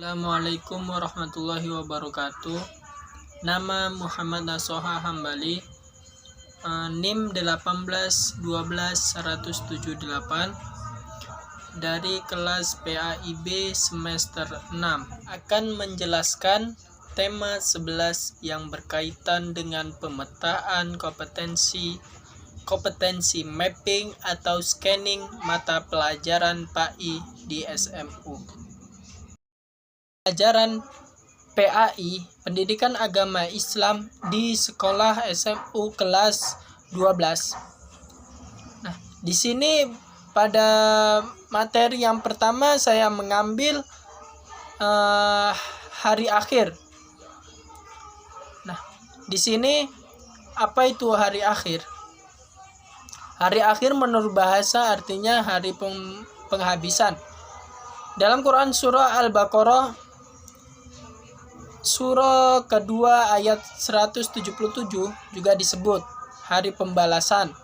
Assalamualaikum warahmatullahi wabarakatuh. Nama Muhammad Nasoha Hambali, NIM 1812178 dari kelas PAIB semester 6 akan menjelaskan tema 11 yang berkaitan dengan pemetaan kompetensi mapping atau scanning mata pelajaran PAI di SMU. Pelajaran PAI, Pendidikan Agama Islam di Sekolah SMU kelas 12. Nah, di sini pada materi yang pertama saya mengambil hari akhir. Nah, di sini apa itu hari akhir? Hari akhir menurut bahasa artinya hari penghabisan. Dalam Quran surah Al-Baqarah surah kedua ayat 177 juga disebut hari pembalasan.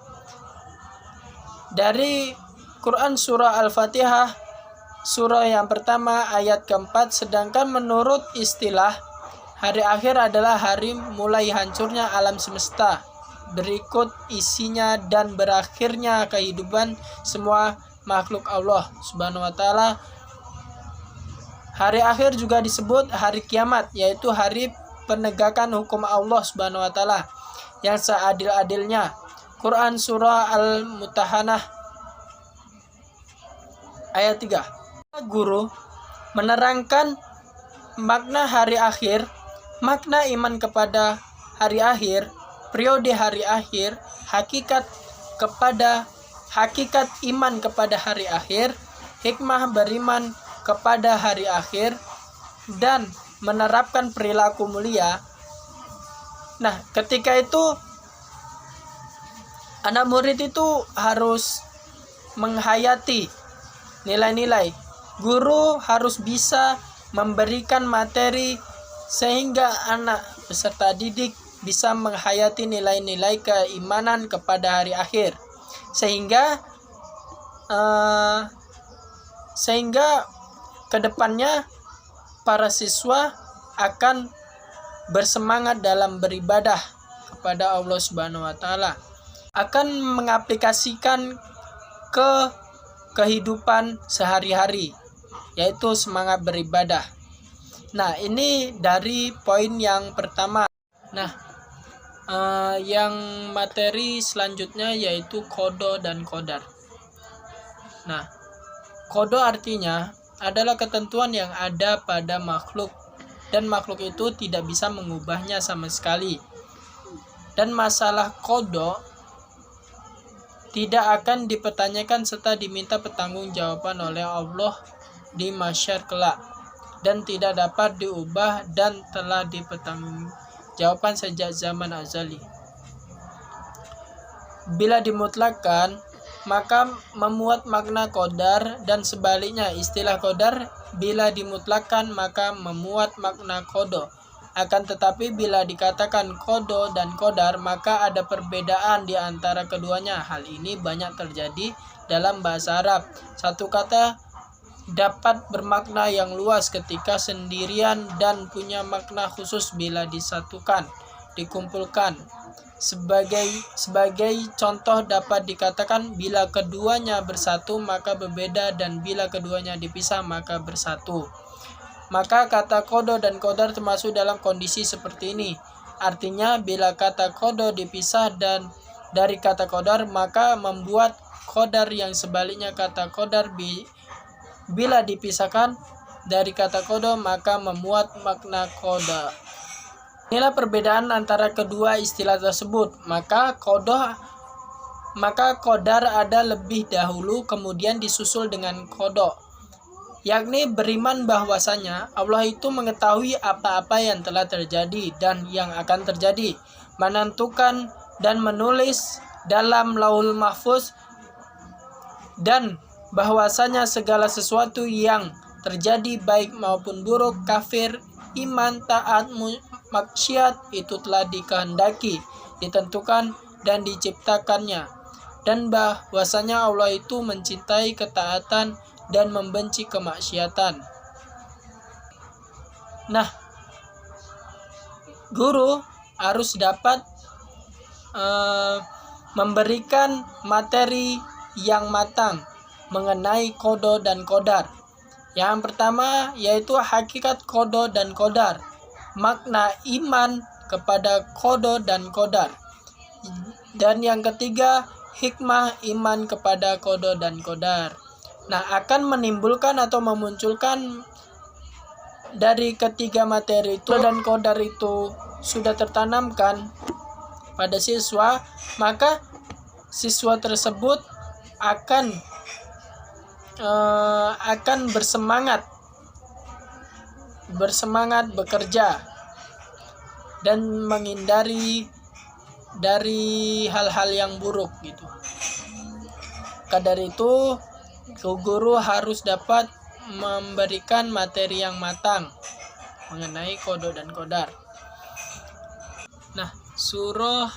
Dari Quran surah Al-Fatihah surah yang pertama ayat keempat, sedangkan menurut istilah hari akhir adalah hari mulai hancurnya alam semesta, berikut isinya dan berakhirnya kehidupan semua makhluk Allah Subhanahu wa taala. Hari akhir juga disebut hari kiamat, yaitu hari penegakan hukum Allah Subhanahu wa taala yang seadil-adilnya. Quran surah Al-Mutahanah ayat 3. Guru menerangkan makna hari akhir, makna iman kepada hari akhir, periode hari akhir, hakikat iman kepada hari akhir, hikmah beriman kepada hari akhir, dan menerapkan perilaku mulia. Nah, ketika itu anak murid itu harus menghayati nilai-nilai. Guru harus bisa memberikan materi sehingga anak peserta didik bisa menghayati nilai-nilai keimanan kepada hari akhir. Sehingga kedepannya para siswa akan bersemangat dalam beribadah kepada Allah Subhanahu wa taala, akan mengaplikasikan ke kehidupan sehari-hari, yaitu semangat beribadah. Nah, ini dari poin yang pertama. Nah, yang materi selanjutnya yaitu kodo dan kodar. Nah, kodo artinya adalah ketentuan yang ada pada makhluk, dan makhluk itu tidak bisa mengubahnya sama sekali. Dan masalah kodo tidak akan dipertanyakan serta diminta pertanggungjawaban oleh Allah di mahsyar kelak, dan tidak dapat diubah dan telah dipertanggungjawabkan sejak zaman azali. Bila dimutlakkan, maka memuat makna kodar, dan sebaliknya istilah kodar bila dimutlakkan maka memuat makna kodo. Akan tetapi bila dikatakan kodo dan kodar maka ada perbedaan di antara keduanya. Hal ini banyak terjadi dalam bahasa Arab. Satu kata dapat bermakna yang luas ketika sendirian dan punya makna khusus bila disatukan, dikumpulkan. Sebagai contoh dapat dikatakan bila keduanya bersatu maka berbeda, dan bila keduanya dipisah maka bersatu. Maka kata kodo dan kodar termasuk dalam kondisi seperti ini. Artinya bila kata kodo dipisah dan dari kata kodar maka membuat kodar yang sebaliknya kata kodar bila dipisahkan dari kata kodo maka memuat makna kodar. Inilah perbedaan antara kedua istilah tersebut. Maka kodar ada lebih dahulu kemudian disusul dengan kodo, yakni beriman bahwasanya Allah itu mengetahui apa-apa yang telah terjadi dan yang akan terjadi, menentukan dan menulis dalam Lauhul Mahfuz, dan bahwasanya segala sesuatu yang terjadi baik maupun buruk, kafir, iman, taat, maksiat itu telah dikehendaki, ditentukan dan diciptakannya, dan bahwasanya Allah itu mencintai ketaatan dan membenci kemaksiatan. Nah, guru harus dapat memberikan materi yang matang mengenai qada dan qadar. Yang pertama yaitu hakikat qada dan qadar, makna iman kepada qada dan qadar. Dan yang ketiga, hikmah iman kepada qada dan qadar. Nah, akan menimbulkan atau memunculkan dari ketiga materi itu dan qadar itu sudah tertanamkan pada siswa, maka siswa tersebut akan bersemangat bekerja dan menghindari dari hal-hal yang buruk gitu. Kadar itu guru harus dapat memberikan materi yang matang mengenai qada dan qadar. Nah, surah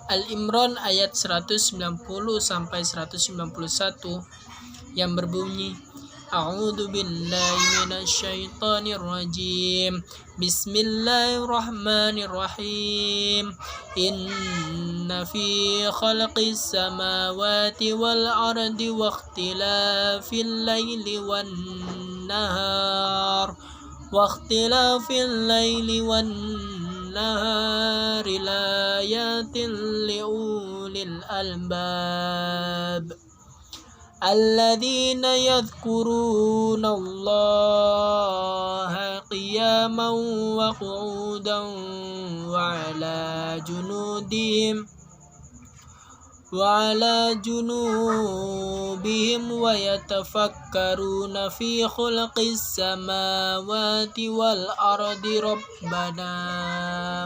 Al-Imran ayat 190 sampai 191 yang berbunyi, A'udzu billahi minasyaitonir rajim. Bismillahirrahmanirrahim. Inna fi khalqis samawati wal ardi wa ikhtilafil laili wan nahar layatin liulil albab alladzina yadhkuruna Allaha qiyaman wa qu'udan wa ala junubihim wa yatafakkaruna fi khulqis samawati wal ardi rabbana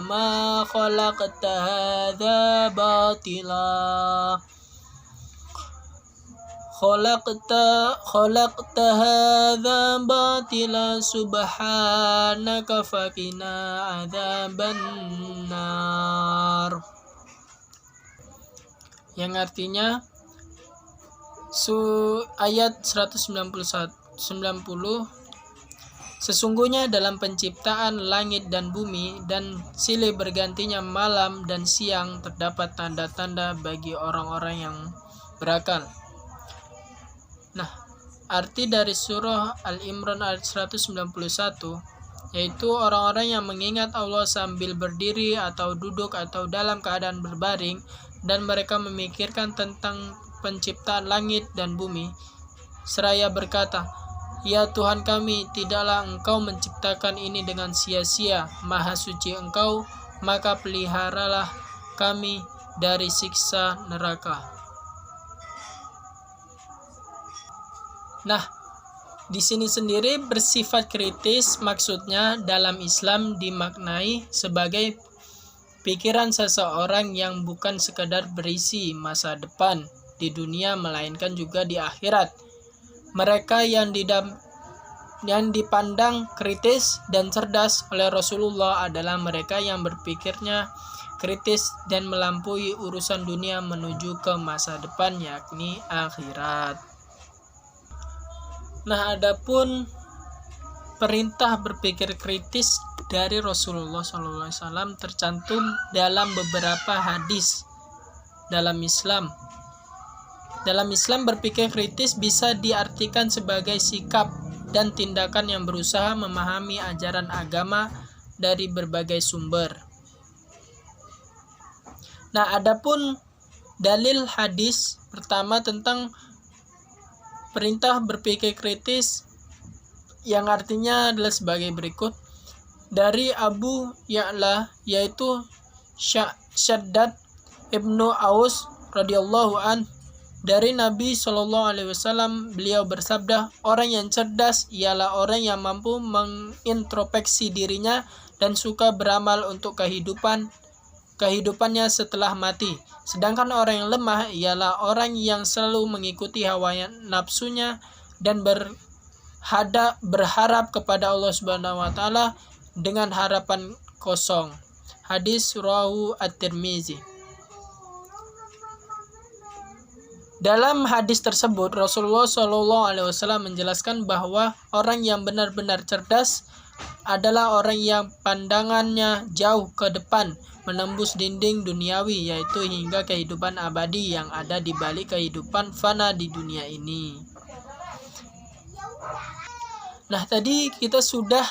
ma khalaqta hadza batila subhanaka faqina adzabannar. Yang artinya ayat 190, sesungguhnya dalam penciptaan langit dan bumi dan silih bergantinya malam dan siang terdapat tanda-tanda bagi orang-orang yang berakal. Nah, arti dari surah Al-Imran ayat 191 yaitu orang-orang yang mengingat Allah sambil berdiri atau duduk atau dalam keadaan berbaring, dan mereka memikirkan tentang penciptaan langit dan bumi seraya berkata, Ya Tuhan kami, tidaklah Engkau menciptakan ini dengan sia-sia, Maha suci Engkau, maka peliharalah kami dari siksa neraka. Nah, di sini sendiri bersifat kritis, maksudnya dalam Islam dimaknai sebagai pikiran seseorang yang bukan sekadar berisi masa depan di dunia melainkan juga di akhirat. Mereka yang dipandang kritis dan cerdas oleh Rasulullah adalah mereka yang berpikirnya kritis dan melampaui urusan dunia menuju ke masa depan, yakni akhirat. Nah, adapun perintah berpikir kritis dari Rasulullah SAW tercantum dalam beberapa hadis dalam Islam. Dalam Islam, berpikir kritis bisa diartikan sebagai sikap dan tindakan yang berusaha memahami ajaran agama dari berbagai sumber. Nah, adapun dalil hadis pertama tentang perintah berpikir kritis yang artinya adalah sebagai berikut. Dari Abu Ya'la yaitu Syaddad Ibnu Aus radhiyallahu an, dari Nabi SAW, beliau bersabda, orang yang cerdas ialah orang yang mampu mengintrospeksi dirinya dan suka beramal untuk kehidupannya setelah mati. Sedangkan orang yang lemah ialah orang yang selalu mengikuti hawa nafsunya dan berharap kepada Allah Subhanahu wa taala dengan harapan kosong. Hadis rawahu At-Tirmizi. Dalam hadis tersebut Rasulullah SAW menjelaskan bahwa orang yang benar-benar cerdas adalah orang yang pandangannya jauh ke depan, menembus dinding duniawi, yaitu hingga kehidupan abadi yang ada di balik kehidupan fana di dunia ini. Nah, tadi kita sudah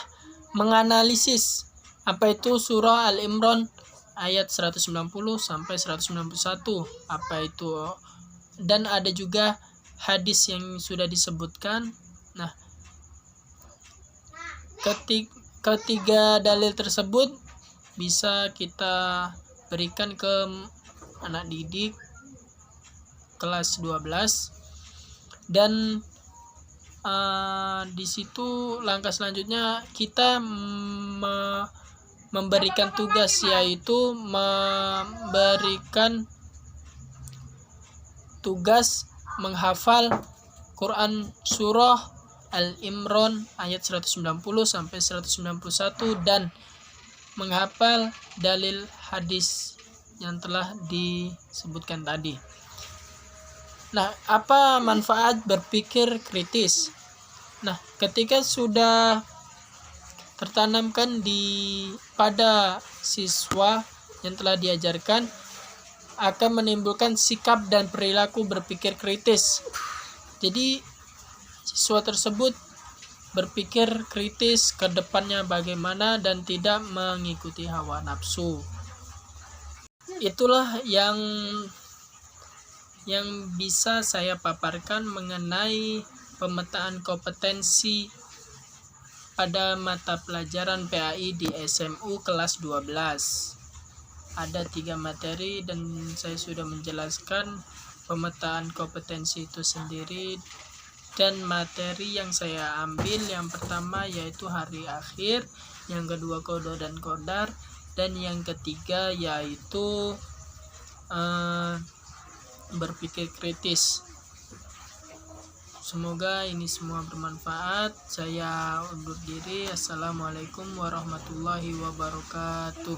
menganalisis apa itu surah Al-Imran ayat 190 sampai 191, apa itu, dan ada juga hadis yang sudah disebutkan. Nah, ketiga dalil tersebut bisa kita berikan ke anak didik kelas 12, dan di situ langkah selanjutnya kita memberikan tugas, yaitu memberikan tugas menghafal Quran surah Al-Imran ayat 190 sampai 191 dan menghafal dalil hadis yang telah disebutkan tadi. Nah, apa manfaat berpikir kritis? Nah, ketika sudah tertanamkan pada siswa yang telah diajarkan, akan menimbulkan sikap dan perilaku berpikir kritis. Jadi, siswa tersebut berpikir kritis ke depannya bagaimana dan tidak mengikuti hawa nafsu. Itulah yang bisa saya paparkan mengenai pemetaan kompetensi pada mata pelajaran PAI di SMU kelas 12. Ada 3 materi dan saya sudah menjelaskan pemetaan kompetensi itu sendiri. Dan materi yang saya ambil yang pertama yaitu hari akhir, yang kedua qada dan qadar, dan yang ketiga yaitu berpikir kritis. Semoga ini semua bermanfaat. Saya undur diri. Assalamualaikum warahmatullahi wabarakatuh.